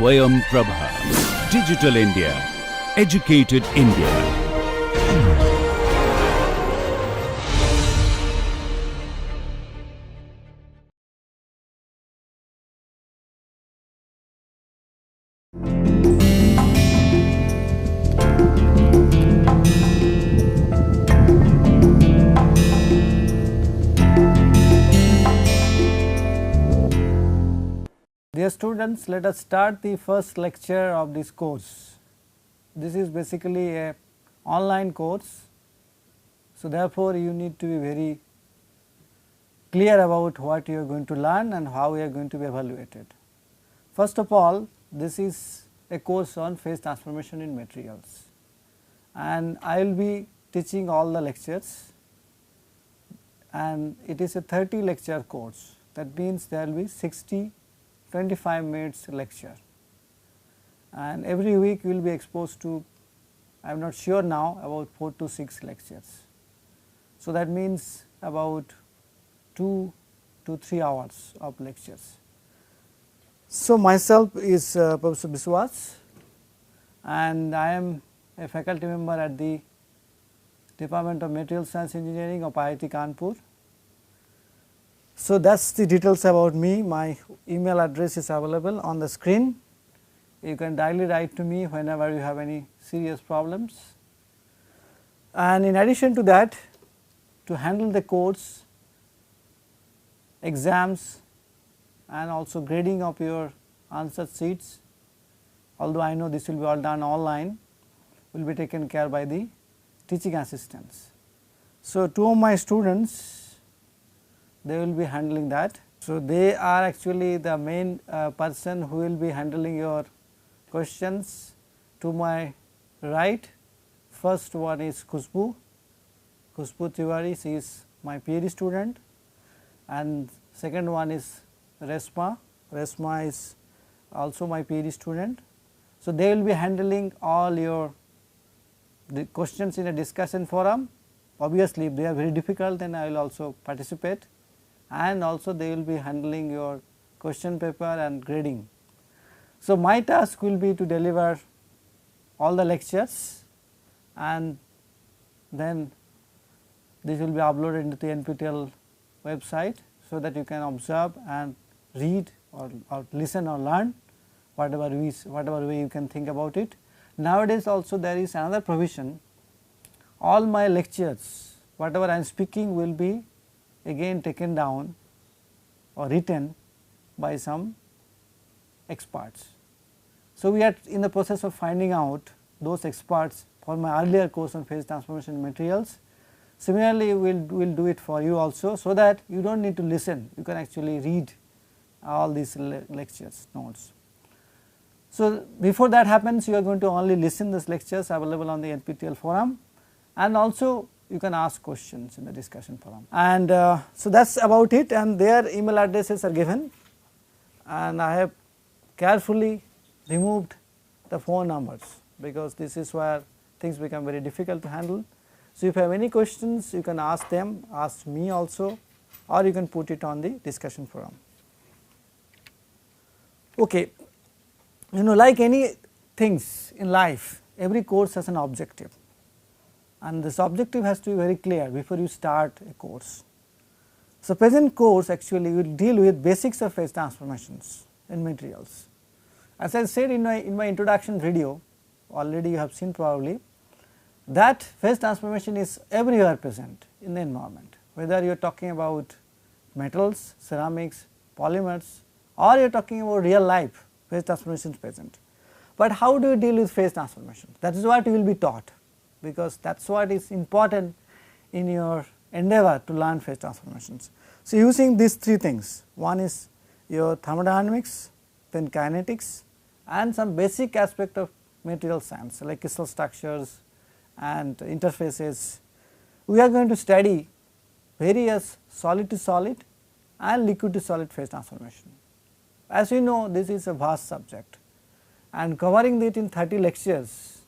Swayam Prabha. Digital India. Educated India. Dear students, let us start the first lecture of this course. This is basically a online course. So, therefore, you need to be very clear about what you are going to learn and how you are going to be evaluated. First of all, this is a course on phase transformation in materials, and I will be teaching all the lectures, and it is a 30 lecture course. That means there will be 25 minutes lecture, and every week we will be exposed to, I am not sure now, about 4 to 6 lectures. So, that means about 2 to 3 hours of lectures. So, myself is Professor Biswas, and I am a faculty member at the Department of Material Science Engineering of IIT Kanpur. So, that is the details about me. My email address is available on the screen. You can directly write to me whenever you have any serious problems. And in addition to that, to handle the course, exams and also grading of your answer sheets, although I know this will be all done online, will be taken care by the teaching assistants. So, 2 of my students, they will be handling that. So, they are actually the main person who will be handling your questions. To my right, first one is Khushbu Tiwari, she is my PhD student, and second one is Resma is also my PhD student. So, they will be handling all your questions in a discussion forum. Obviously, if they are very difficult, then I will also participate, and also they will be handling your question paper and grading. So, my task will be to deliver all the lectures, and then this will be uploaded into the NPTEL website, so that you can observe and read or listen or learn whatever way you can think about it. Nowadays also there is another provision, all my lectures whatever I am speaking will be again taken down or written by some experts. So, we are in the process of finding out those experts for my earlier course on phase transformation in materials. Similarly, we will do it for you also, so that you do not need to listen, you can actually read all these lectures notes. So, before that happens, you are going to only listen these lectures available on the NPTEL forum, and also you can ask questions in the discussion forum. And so, that is about it, and their email addresses are given, and I have carefully removed the phone numbers, because this is where things become very difficult to handle. So, if you have any questions, you can ask them, ask me also, or you can put it on the discussion forum. Okay. You know, like any things in life, every course has an objective, and this objective has to be very clear before you start a course. So, present course actually will deal with basics of phase transformations in materials. As I said in my introduction video, already you have seen probably, that phase transformation is everywhere present in the environment, whether you are talking about metals, ceramics, polymers, or you are talking about real life, phase transformation is present. But how do you deal with phase transformation? That is what you will be taught, because that is what is important in your endeavor to learn phase transformations. So, using these 3 things, one is your thermodynamics, then kinetics, and some basic aspect of material science like crystal structures and interfaces. We are going to study various solid to solid and liquid to solid phase transformation. As you know, this is a vast subject, and covering it in 30 lectures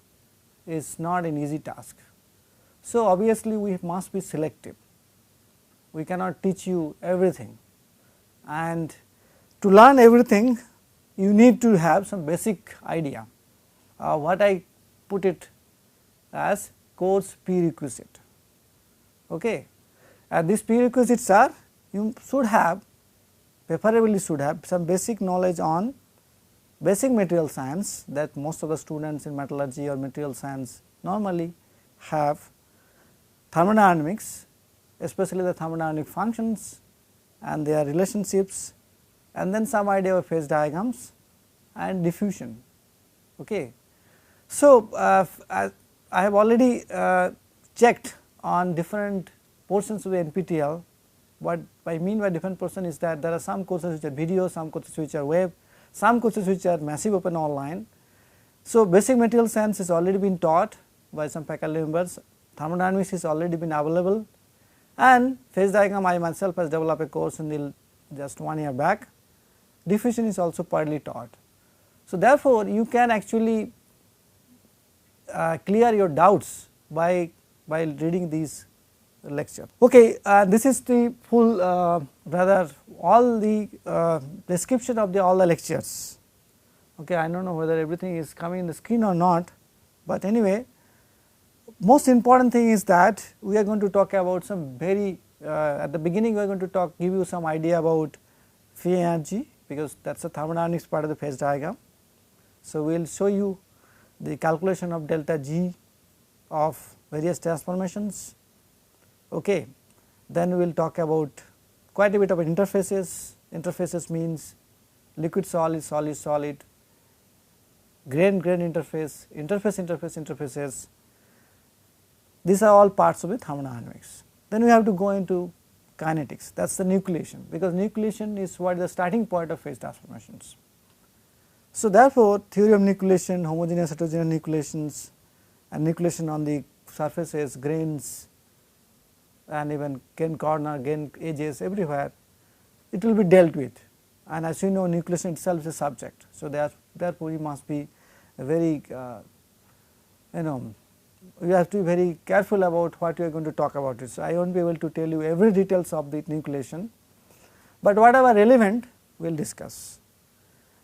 is not an easy task. So, obviously, we must be selective, we cannot teach you everything, and to learn everything you need to have some basic idea. What I put it as course prerequisite. Okay. These prerequisites are, you should have, preferably should have some basic knowledge on basic material science, that most of the students in metallurgy or material science normally have, thermodynamics, especially the thermodynamic functions and their relationships, and then some idea of phase diagrams and diffusion. Okay. So, I have already checked on different portions of the NPTEL. What I mean by different portion is that there are some courses which are video, some courses which are web, some courses which are massive open online. So, basic material science has already been taught by some faculty members, thermodynamics has already been available, and phase diagram I myself has developed a course in the just 1 year back. Diffusion is also partly taught. So, therefore, you can actually clear your doubts by reading these lecture. Okay, this is the full rather all the description of all the lectures. Okay, I do not know whether everything is coming in the screen or not, but anyway, most important thing is that we are going to talk about some very at the beginning we are going to give you some idea about free energy, because that is the thermodynamics part of the phase diagram. So, we will show you the calculation of delta G of various transformations. Okay. Then we will talk about quite a bit about interfaces. Interfaces means liquid solid, solid solid, grain grain interface, interfaces. These are all parts of the thermodynamics. Then we have to go into kinetics, that is the nucleation, because nucleation is what is the starting point of phase transformations. So, therefore, theory of nucleation, homogeneous heterogeneous nucleations and nucleation on the surfaces, grains and even grain corner, grain edges, everywhere it will be dealt with, and as you know, nucleation itself is a subject. So, therefore, you must be very you have to be very careful about what you are going to talk about it. So, I will not be able to tell you every details of the nucleation, but whatever relevant we will discuss.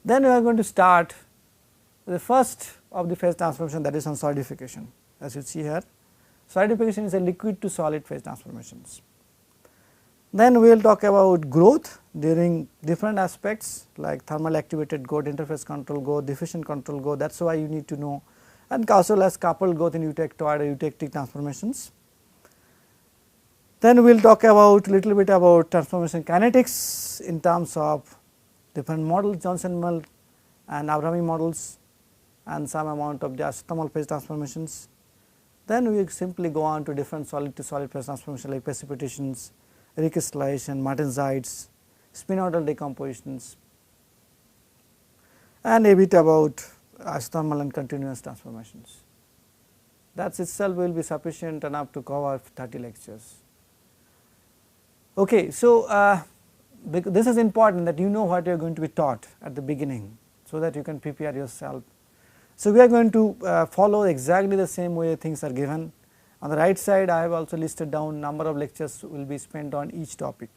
Then we are going to start the first of the phase transformation, that is on solidification. As you see here, solidification is a liquid to solid phase transformations. Then we will talk about growth during different aspects like thermal activated growth, interface control growth, diffusion control growth, that is why you need to know, and as well as coupled growth in eutectoid or eutectic transformations. Then we will talk about little bit about transformation kinetics in terms of different models, Johnson and Abrahami models, and some amount of just thermal phase transformations. Then we simply go on to different solid to solid phase transformations like precipitations, recrystallization, martensites, spin-orbital decompositions, and a bit about isothermal and continuous transformations. That itself will be sufficient enough to cover 30 lectures. Okay, so this is important that you know what you are going to be taught at the beginning, so that you can prepare yourself. So, we are going to follow exactly the same way things are given. On the right side, I have also listed down number of lectures will be spent on each topic.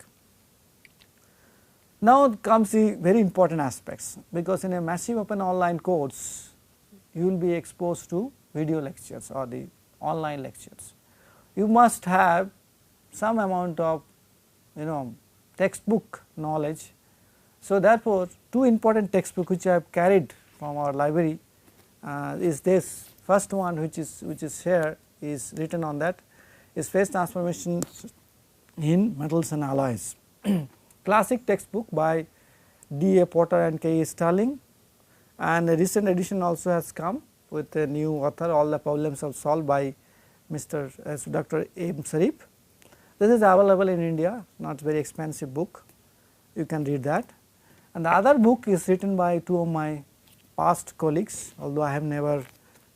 Now comes the very important aspects, because in a massive open online course you will be exposed to video lectures or the online lectures. You must have some amount of textbook knowledge. So, therefore, two important textbooks which I have carried from our library is this first one, which is here, is written on that, is phase transformations in metals and alloys. Classic textbook by D.A. Potter and K.E. Sterling, and a recent edition also has come with a new author. All the problems are solved by Dr. M. Sharif. This is available in India, not very expensive book, you can read that. And the other book is written by two of my past colleagues, although I have never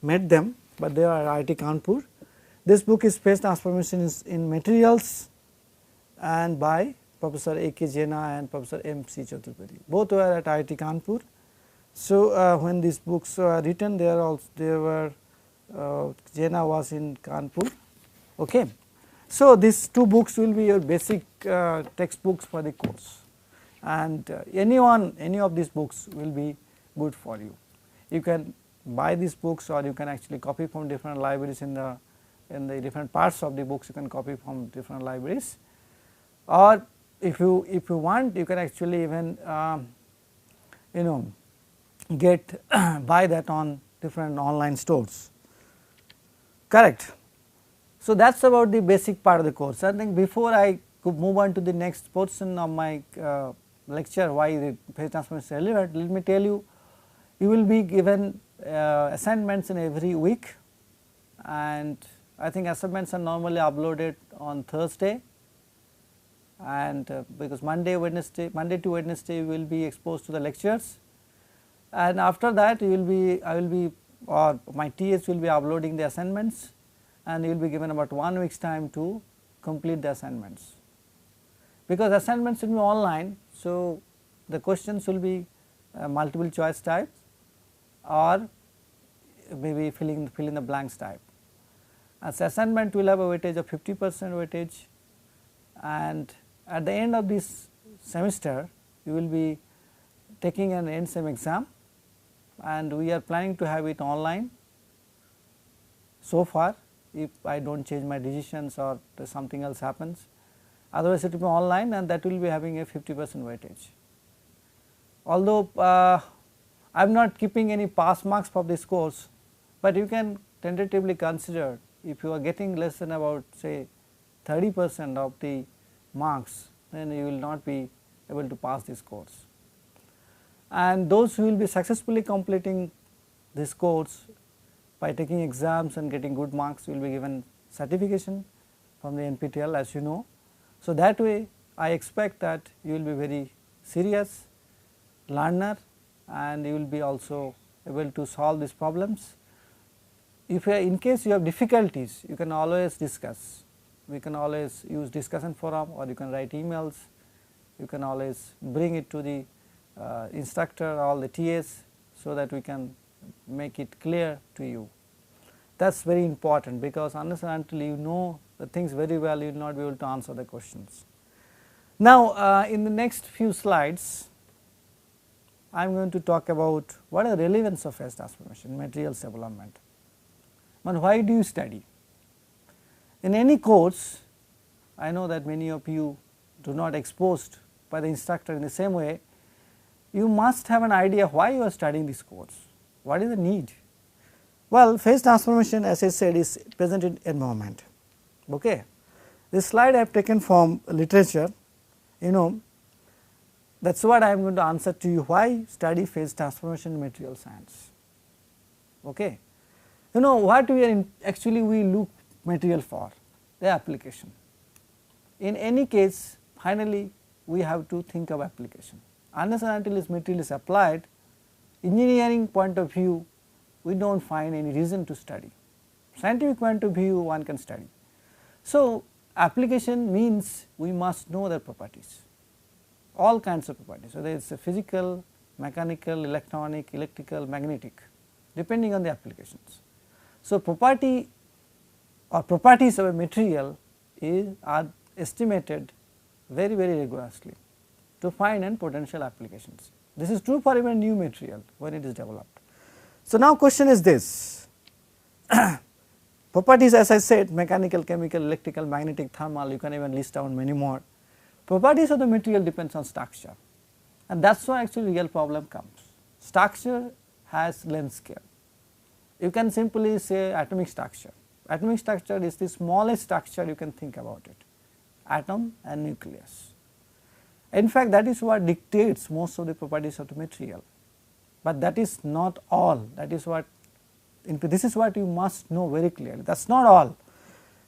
met them, but they are at IIT Kanpur. This book is Phase Transformations in Materials, and by Professor A. K. Jaina and Professor M. C. Chaturvedi. Both were at IIT Kanpur. So, when these books were written, Jaina was in Kanpur. Okay. So, these two books will be your basic textbooks for the course, and any of these books will be good for you. You can buy these books, or you can actually copy from different libraries in the different parts of the books. You can copy from different libraries, or if you want, you can actually even get buy that on different online stores, correct. So, that is about the basic part of the course. I think before I could move on to the next portion of my lecture, why the phase transformation is relevant, let me tell you, you will be given assignments in every week, and I think assignments are normally uploaded on Thursday, and because Monday to Wednesday you will be exposed to the lectures, and after that you will be I will be or my TS will be uploading the assignments, and you will be given about 1 week's time to complete the assignments. Because assignments will be online, so the questions will be multiple choice type or maybe fill in the blanks type. As assignment will have a weightage of 50% weightage, and at the end of this semester you will be taking an end sem exam, and we are planning to have it online so far, if I do not change my decisions or something else happens. Otherwise it will be online, and that will be having a 50% weightage. Although I am not keeping any pass marks for this course, but you can tentatively consider, if you are getting less than about say 30% of the marks, then you will not be able to pass this course. And those who will be successfully completing this course by taking exams and getting good marks will be given certification from the NPTEL, as you know. So, that way I expect that you will be very serious learner, and you will be also able to solve these problems. If in case you have difficulties, you can always discuss. We can always use discussion forum, or you can write emails. You can always bring it to the instructor or the TS, so that we can make it clear to you. That is very important, because unless and until you know the things very well, you will not be able to answer the questions. Now, in the next few slides, I am going to talk about what is the relevance of phase transformation in materials development. And why do you study? In any course, I know that many of you do not exposed by the instructor in the same way. You must have an idea why you are studying this course, what is the need. Well, phase transformation, as I said, is present in environment. Okay. This slide I have taken from literature, that is what I am going to answer to you, why study phase transformation in material science. Okay. What we are actually we look material for, the application. In any case, finally we have to think of application. Unless and until this material is applied, engineering point of view, we do not find any reason to study. Scientific point of view, one can study. So, application means we must know their properties, all kinds of properties, whether it is a physical, mechanical, electronic, electrical, magnetic, depending on the applications. So, property or properties of a material are estimated very rigorously to find and potential applications. This is true for even new material when it is developed. So, now question is this, properties, as I said, mechanical, chemical, electrical, magnetic, thermal, you can even list down many more. Properties of the material depends on structure, and that is why actually real problem comes. Structure has length scale. You can simply say atomic structure. Atomic structure is the smallest structure you can think about it, atom and nucleus. In fact, that is what dictates most of the properties of the material, but that is not all. That is what this is what you must know very clearly, that is not all.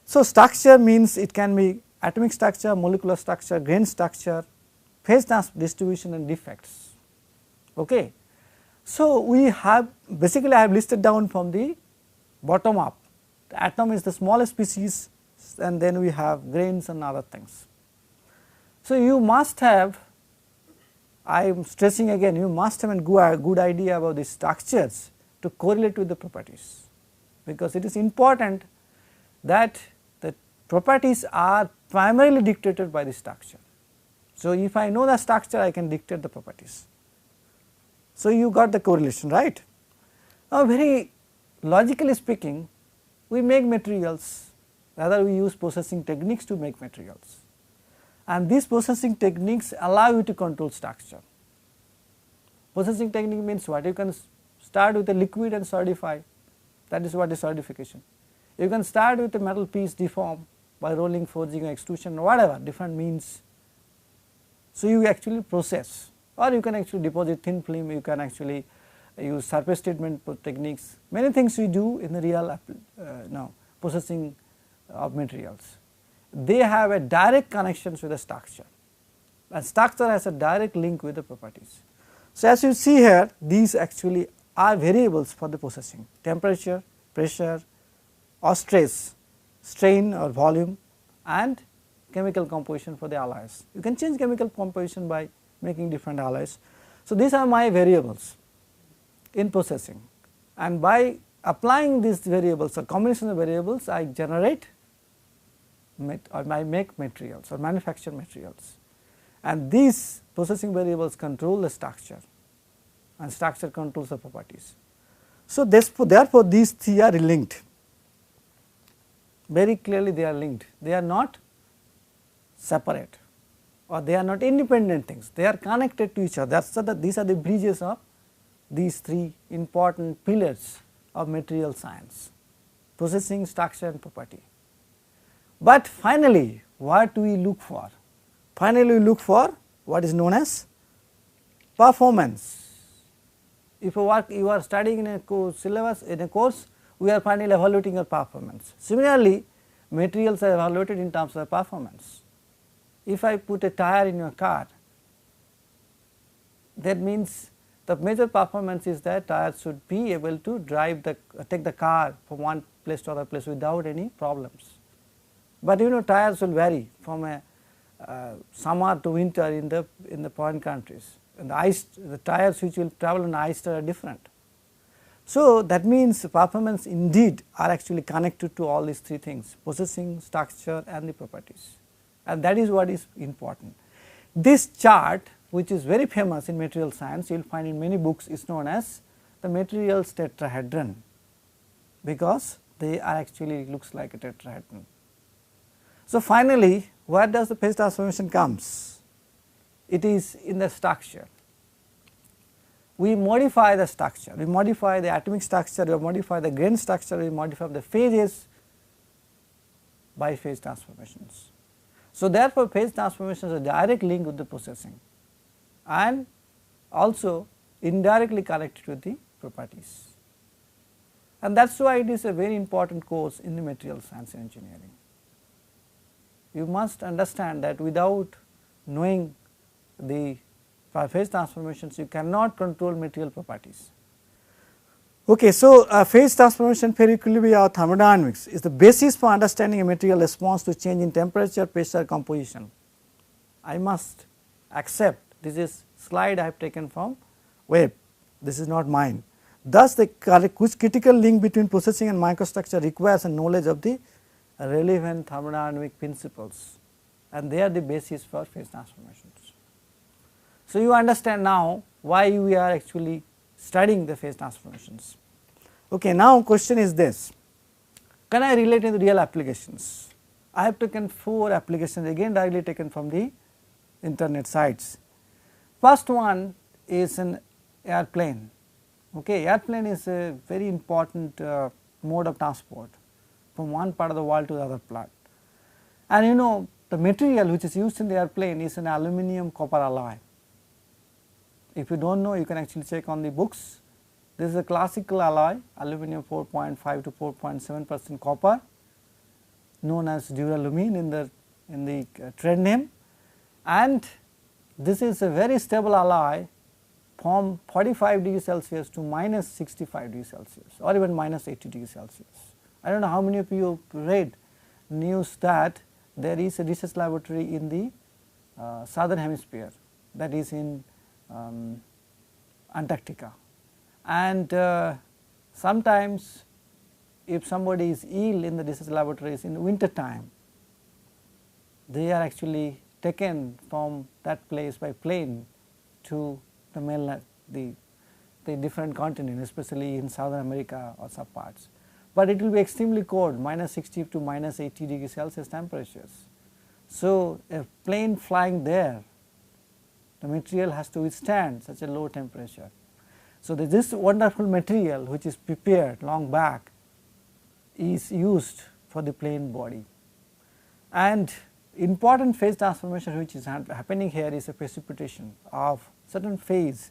So, structure means it can be atomic structure, molecular structure, grain structure, phase distribution and defects. Okay. So, we have basically I have listed down from the bottom up. The atom is the smallest species, and then we have grains and other things. So, you must have, I am stressing again, you must have a good idea about the structures to correlate with the properties, because it is important that the properties are primarily dictated by the structure. So, if I know the structure, I can dictate the properties. So, you got the correlation, right. Now, very logically speaking, we make materials, rather we use processing techniques to make materials, and these processing techniques allow you to control structure. Processing technique means what? You can start with a liquid and solidify, that is what is solidification. You can start with a metal piece deform by rolling, forging or extrusion or whatever different means. So, you actually process, or you can actually deposit thin film, you can actually use surface treatment techniques, many things we do in the real processing of materials. They have a direct connections with the structure, and structure has a direct link with the properties. So, as you see here, these actually are variables for the processing: temperature, pressure or stress, strain or volume, and chemical composition for the alloys. You can change chemical composition by making different alloys. So, these are my variables in processing, and by applying these variables or combination of variables, I generate or I make materials or manufacture materials, and these processing variables control the structure and structure controls the properties. So, therefore, these three are linked, very clearly they are linked, they are not separate or they are not independent things, they are connected to each other. So, that these are the bridges of these three important pillars of material science: processing, structure and property. But finally, what do we look for? Finally, we look for what is known as performance. If you are studying in a course syllabus, in a course, we are finally evaluating your performance. Similarly, materials are evaluated in terms of performance. If I put a tire in your car, that means the major performance is that tires should be able to take the car from one place to other place without any problems. But tires will vary from a summer to winter in the foreign countries, and the tires which will travel on ice are different. So, that means performance indeed are actually connected to all these three things: processing, structure and the properties, and that is what is important. This chart, which is very famous in material science, you will find in many books, is known as the materials tetrahedron, because they are actually looks like a tetrahedron. So, finally, where does the phase transformation comes? It is in the structure. We modify the structure, we modify the atomic structure, we modify the grain structure, we modify the phases by phase transformations. So, therefore, phase transformations are direct link with the processing and also indirectly connected with the properties, and that is why it is a very important course in the material science and engineering. You must understand that without knowing the phase transformations, you cannot control material properties. Okay, so phase transformation, phase equilibrium or thermodynamics is the basis for understanding a material response to change in temperature, pressure, composition. I must accept this is slide I have taken from web, this is not mine. Thus, the critical link between processing and microstructure requires a knowledge of the relevant thermodynamic principles, and they are the basis for phase transformations. So, you understand now why we are actually studying the phase transformations. Okay, now question is this: can I relate in the real applications? I have taken 4 applications, again directly taken from the internet sites. First one is an airplane. Okay, airplane is a very important mode of transport from one part of the world to the other part, and the material which is used in the airplane is an aluminum copper alloy. If you do not know, you can actually check on the books. This is a classical alloy, aluminum 4.5 to 4.7% copper, known as duralumin in the trade name, and this is a very stable alloy from 45 degrees Celsius to minus 65 degrees Celsius or even minus 80 degrees Celsius. I do not know how many of you read news that there is a research laboratory in the southern hemisphere, that is in Antarctica, and sometimes if somebody is ill in the research laboratories in winter time, they are actually taken from that place by plane to the mainland, the different continents, especially in Southern America or some parts, but it will be extremely cold, minus 60 to minus 80 degrees Celsius temperatures. So, a plane flying there, the material has to withstand such a low temperature. So, this wonderful material which is prepared long back is used for the plane body. And important phase transformation which is happening here is a precipitation of certain phase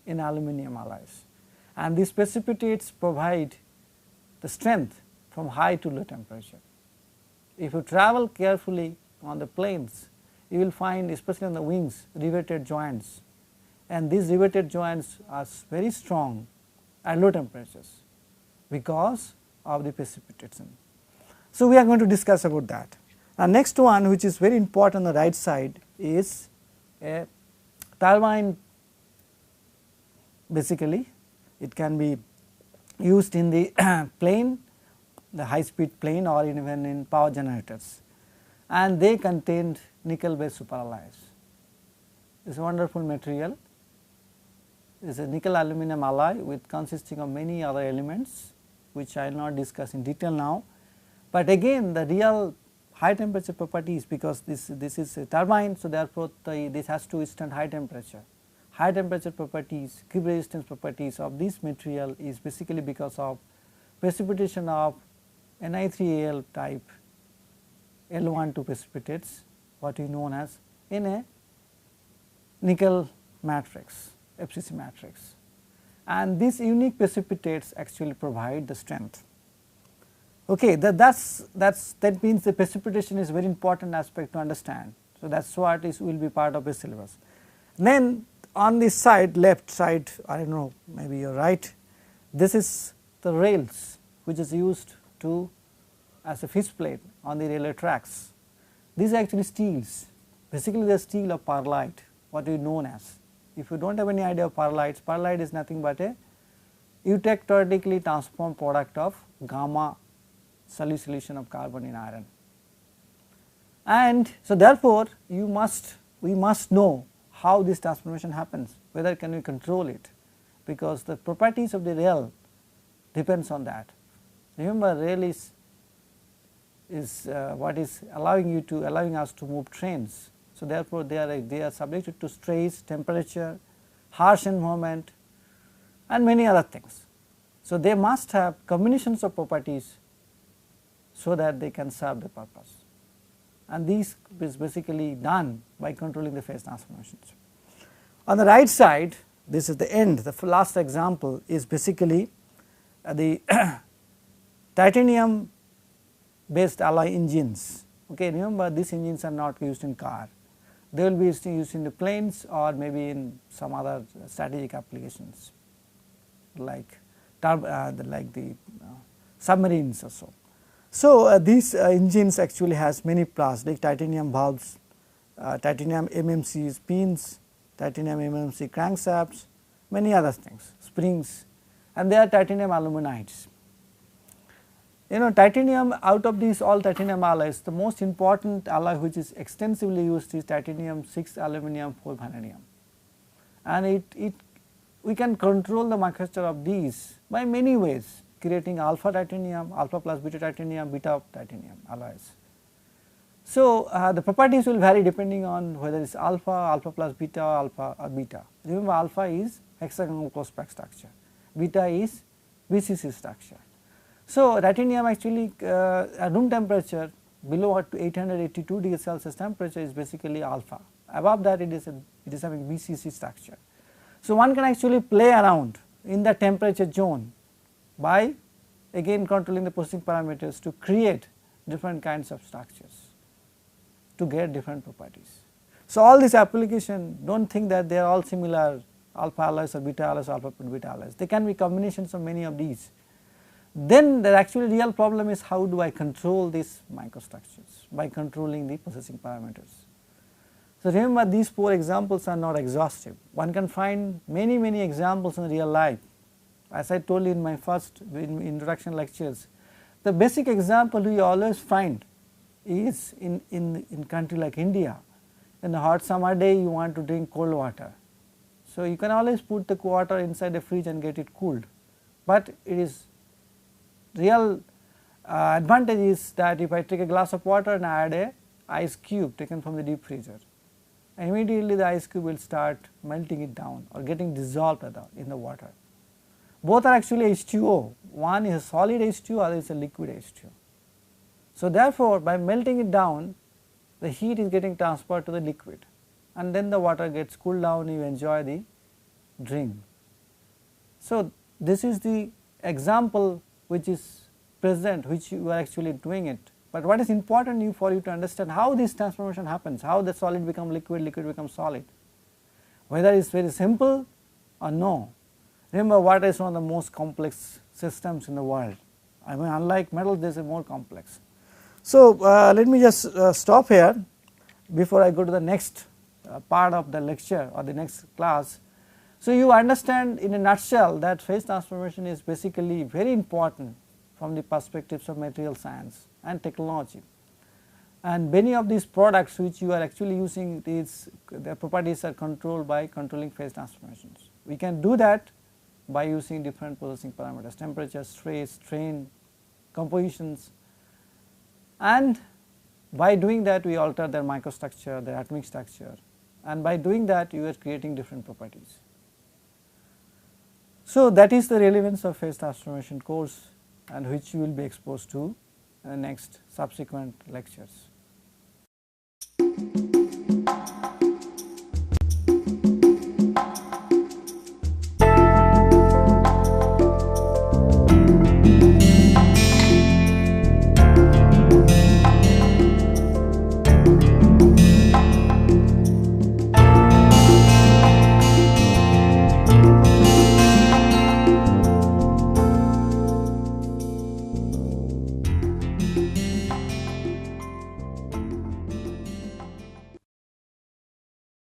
in aluminum alloys, and these precipitates provide the strength from high to low temperature. If you travel carefully on the planes, you will find, especially on the wings, riveted joints, and these riveted joints are very strong at low temperatures because of the precipitation. So, we are going to discuss about that. Now, next one which is very important on the right side is a turbine. Basically, it can be used in the plane, the high speed plane, or even in power generators, and they contain nickel based superalloys. It is a wonderful material. It is a nickel aluminum alloy with consisting of many other elements which I will not discuss in detail now, but again the real high temperature properties, because this is a turbine. So, therefore, this has to withstand high temperature. High temperature properties, creep resistance properties of this material is basically because of precipitation of Ni3Al type L12 precipitates, what is known as in a nickel matrix, FCC matrix, and these unique precipitates actually provide the strength. Okay, that means the precipitation is very important aspect to understand. So, that is what will be part of the syllabus. Then on this side, left side, I don't know, maybe you are right, this is the rails which is used to as a fish plate on the railway tracks. These are actually steels, basically the steel of perlite, what is known as. If you do not have any idea of perlite is nothing but a eutectorically transformed product of gamma solution of carbon in iron. And so, therefore, we must know how this transformation happens, whether can we control it, because the properties of the rail depends on that. Remember, rail is what is allowing us to move trains. So, therefore, they are subjected to stress, temperature, harsh environment, and many other things. So, they must have combinations of properties so that they can serve the purpose, and this is basically done by controlling the phase transformations. On the right side, this is the end, the last example is basically the titanium based alloy engines. Okay, remember, these engines are not used in car, they will be used in the planes or maybe in some other strategic applications like the submarines or so. So, these engines actually has many parts like titanium valves, titanium MMC pins, titanium MMC crankshafts, many other things, springs, and they are titanium aluminides. You know, titanium, out of these all titanium alloys, the most important alloy which is extensively used is titanium 6 aluminum 4 vanadium, and we can control the manufacture of these by many ways, creating alpha titanium, alpha plus beta titanium, beta titanium alloys. So, the properties will vary depending on whether it is alpha, alpha plus beta, alpha or beta. Remember, alpha is hexagonal close pack structure, beta is BCC structure. So, titanium actually at room temperature below 882 degrees Celsius temperature is basically alpha, above that it is having BCC structure. So, one can actually play around in the temperature zone by again controlling the processing parameters to create different kinds of structures to get different properties. So, all these application, do not think that they are all similar alpha alloys or beta alloys or alpha beta alloys, they can be combinations of many of these. Then the actually real problem is how do I control these microstructures by controlling the processing parameters. So, remember, these 4 examples are not exhaustive, one can find many examples in real life. As I told you in my first introduction lectures, the basic example we always find is in country like India. In a hot summer day you want to drink cold water. So, you can always put the water inside the fridge and get it cooled, but it is real advantage is that if I take a glass of water and add a ice cube taken from the deep freezer, immediately the ice cube will start melting it down or getting dissolved in the water. Both are actually H2O, one is a solid H2O, other is a liquid H2O. So, therefore, by melting it down, the heat is getting transferred to the liquid, and then the water gets cooled down, you enjoy the drink. So, this is the example which is present, which you are actually doing it, but what is important for you to understand how this transformation happens, how the solid become liquid, liquid becomes solid, whether it is very simple or no. Remember, water is one of the most complex systems in the world. I mean, unlike metals, this is more complex. So, let me just stop here before I go to the next part of the lecture or the next class. So, you understand in a nutshell that phase transformation is basically very important from the perspectives of material science and technology, and many of these products which you are actually using, their properties are controlled by controlling phase transformations. We can do that by using different processing parameters, temperature, stress, strain, compositions, and by doing that we alter their microstructure, their atomic structure, and by doing that you are creating different properties. So, that is the relevance of phase transformation course, and which you will be exposed to in the next subsequent lectures.